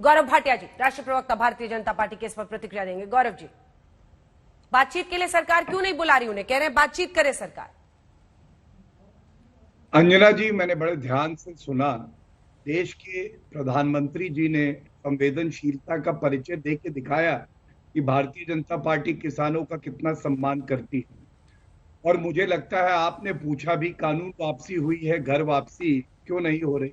गौरव भाटिया जी, राष्ट्रीय प्रवक्ता भारतीय जनता पार्टी के इस पर प्रतिक्रिया देंगे। गौरव जी, बातचीत के लिए सरकार क्यों नहीं बुला रही? उन्हें कह रहे हैं बातचीत करे सरकार। अंजना जी, मैंने बड़े ध्यान से सुना। देश के प्रधानमंत्री जी ने संवेदनशीलता का परिचय दे के दिखाया कि भारतीय जनता पार्टी किसानों का कितना सम्मान करती है। और मुझे लगता है आपने पूछा भी, कानून वापसी हुई है, घर वापसी क्यों नहीं हो रही?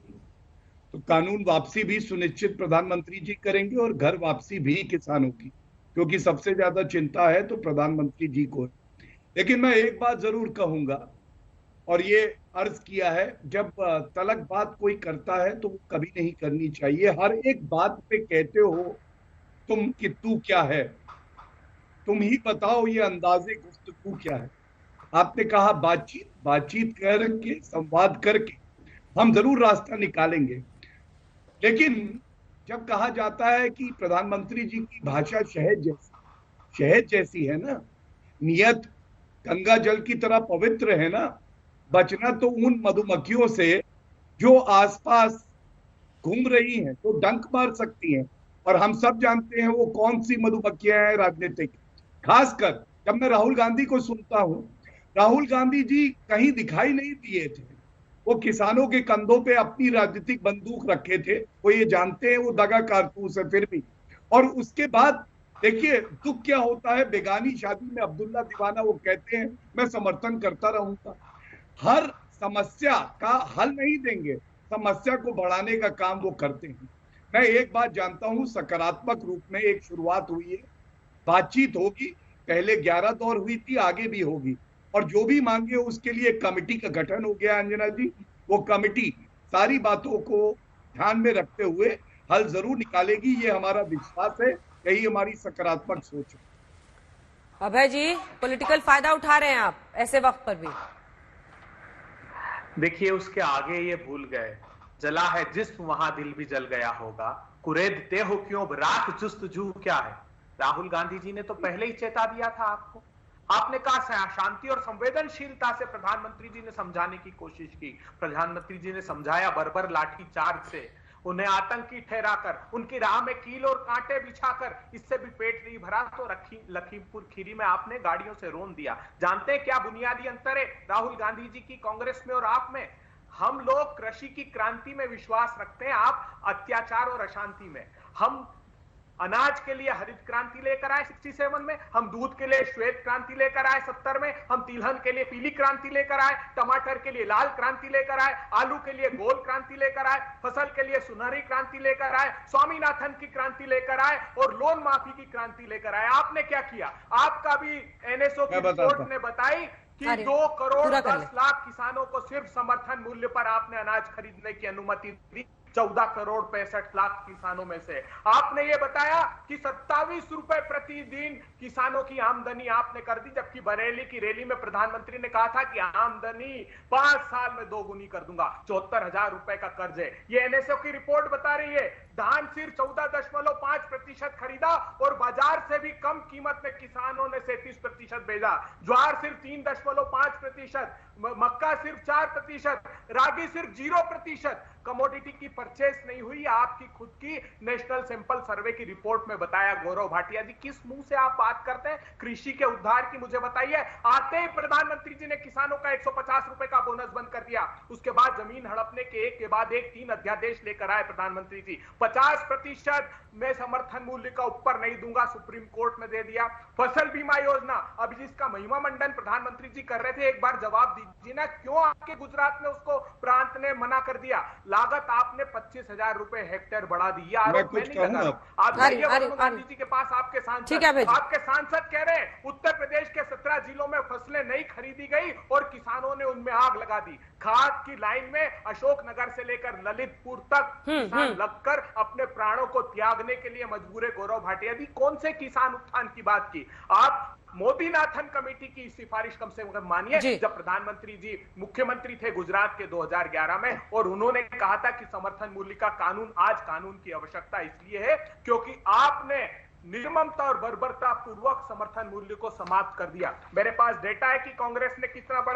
तो कानून वापसी भी सुनिश्चित प्रधानमंत्री जी करेंगे और घर वापसी भी किसानों की, क्योंकि सबसे ज्यादा चिंता है तो प्रधानमंत्री जी को। लेकिन मैं एक बात जरूर कहूंगा और ये अर्ज किया है, जब तलक बात कोई करता है तो वो कभी नहीं करनी चाहिए। हर एक बात पे कहते हो तुम कि तू क्या है, तुम ही बताओ ये अंदाजे गुफ्तगू क्या है। आपने कहा बातचीत, बातचीत करके, संवाद करके हम जरूर रास्ता निकालेंगे। लेकिन जब कहा जाता है कि प्रधानमंत्री जी की भाषा शहद जैसी है ना, नियत गंगा जल की तरह पवित्र है ना, बचना तो उन मधुमक्खियों से जो आसपास घूम रही हैं, तो डंक मार सकती हैं। और हम सब जानते हैं वो कौन सी मधुमक्खियां हैं राजनीतिक। खासकर जब मैं राहुल गांधी को सुनता हूं, राहुल गांधी जी कहीं दिखाई नहीं दिए थे। वो किसानों के कंधों पे अपनी राजनीतिक बंदूक रखे थे। वो ये जानते हैं वो दगा कारतूस है फिर भी। और उसके बाद देखिए दुख क्या होता है, बेगानी शादी में अब्दुल्ला दीवाना वो कहते हैं मैं समर्थन करता रहूंगा। हर समस्या का हल नहीं देंगे, समस्या को बढ़ाने का काम वो करते हैं। मैं एक बात जानता हूं, सकारात्मक रूप में एक शुरुआत हुई है, बातचीत होगी। पहले 11 दौर हुई थी, आगे भी होगी। और जो भी मांगे उसके लिए कमेटी का गठन हो गया अंजना जी। वो कमेटी सारी बातों को ध्यान में रखते हुए हल जरूर निकालेगी, ये हमारा विश्वास है। यही हमारी सकारात्मक सोच है। अभय जी, पॉलिटिकल फायदा उठा रहे हैं आप ऐसे वक्त पर भी। देखिए, उसके आगे ये भूल गए, जला है जिस्म वहां दिल भी जल गया होगा, कुरेदते हो क्यों राख जुस्तजू क्या है। राहुल गांधी जी ने तो पहले ही चेता दिया था आपको। आपने कहा शांति और संवेदनशीलता से प्रधानमंत्री जी ने समझाने की कोशिश की। प्रधानमंत्री जी ने समझाया बर्बर लाठी चार्ज से, उन्हें आतंकी ठहराकर, उनकी राह में कील और कांटे बिछाकर। इससे भी पेट नहीं भरा तो लखीमपुर खीरी में आपने गाड़ियों से रोन दिया। जानते हैं क्या बुनियादी अंतर है राहुल गांधी जी की कांग्रेस में और आप में? हम लोग कृषि की क्रांति में विश्वास रखते हैं, आप अत्याचार और अशांति में। हम अनाज के लिए हरित क्रांति लेकर आए 67 में, हम दूध के लिए श्वेत क्रांति लेकर आए 70 में, हम तिलहन के लिए पीली क्रांति लेकर आए, टमाटर के लिए लाल क्रांति लेकर आए, आलू के लिए गोल क्रांति लेकर आए, फसल के लिए सुनहरी क्रांति लेकर आए, स्वामीनाथन की क्रांति लेकर आए और लोन माफी की क्रांति लेकर आए। आपने क्या किया? आपका भी एनएसओ की रिपोर्ट ने बताई कि 2 करोड़ 10 लाख किसानों को सिर्फ समर्थन मूल्य पर आपने अनाज खरीदने की अनुमति दी। 14 करोड़ 65 लाख किसानों में से आपने ये बताया कि 27 रुपए प्रतिदिन किसानों की आमदनी आपने कर दी, जबकि बरेली की रैली में प्रधानमंत्री ने कहा था कि आमदनी 5 साल में 2 गुनी कर दूंगा। 74,000 रुपए का कर्ज है, ये एनएसओ की रिपोर्ट बता रही है। धान सिर्फ 14.5% खरीदा और बाजार से भी कम कीमत में किसानों ने 37% भेजा। ज्वार सिर्फ 3.5%, मक्का सिर्फ 4%, रागी सिर्फ 0%। कमोडिटी की परचेस नहीं हुई। आपकी खुद की नेशनल सैंपल सर्वे की रिपोर्ट में बताया। गौरव भाटिया जी, किस मुंह से आप बात करते हैं कृषि के उद्धार की? मुझे बताइए। आते ही प्रधानमंत्री जी ने किसानों का 150 रुपए का बोनस बंद कर दिया। उसके बाद जमीन हड़पने के एक के बाद एक 3 अध्यादेश लेकर आए प्रधानमंत्री जी। 50% में समर्थन मूल्य का ऊपर नहीं दूंगा, सुप्रीम कोर्ट में दे दिया। फसल बीमा योजना, अब जिसका महिमा मंडन प्रधानमंत्री जी कर रहे थे, एक बार जवाब दीजिए ना, क्यों आपके गुजरात में उसको प्रांत ने मना कर दिया? लागत आपने 25,000 रुपए हेक्टेयर बढ़ा दी। आरोप मैं नहीं लगा रहा। आप गांधी जी के पास आपके सांसद कह रहे हैं उत्तर प्रदेश के 17 जिलों में फसलें नहीं खरीदी गई और किसानों ने उनमें आग लगा दी। खाद की लाइन में अशोकनगर से लेकर ललितपुर तक किसान लगकर अपने प्राणों को त्यागने के लिए मजबूर है। गौरव भाटिया जी, कौन से किसान उत्थान की बात की आप? मोदीनाथन कमेटी की सिफारिश कम से कम मानिए। जब प्रधानमंत्री जी मुख्यमंत्री थे गुजरात के 2011 में, और उन्होंने कहा था कि समर्थन मूल्य का कानून, आज कानून की आवश्यकता इसलिए है क्योंकि आपने निर्ममता और बर्बरता पूर्वक समर्थन मूल्य को समाप्त कर दिया। मेरे पास डेटा है कि कांग्रेस ने कितना बढ़ाया।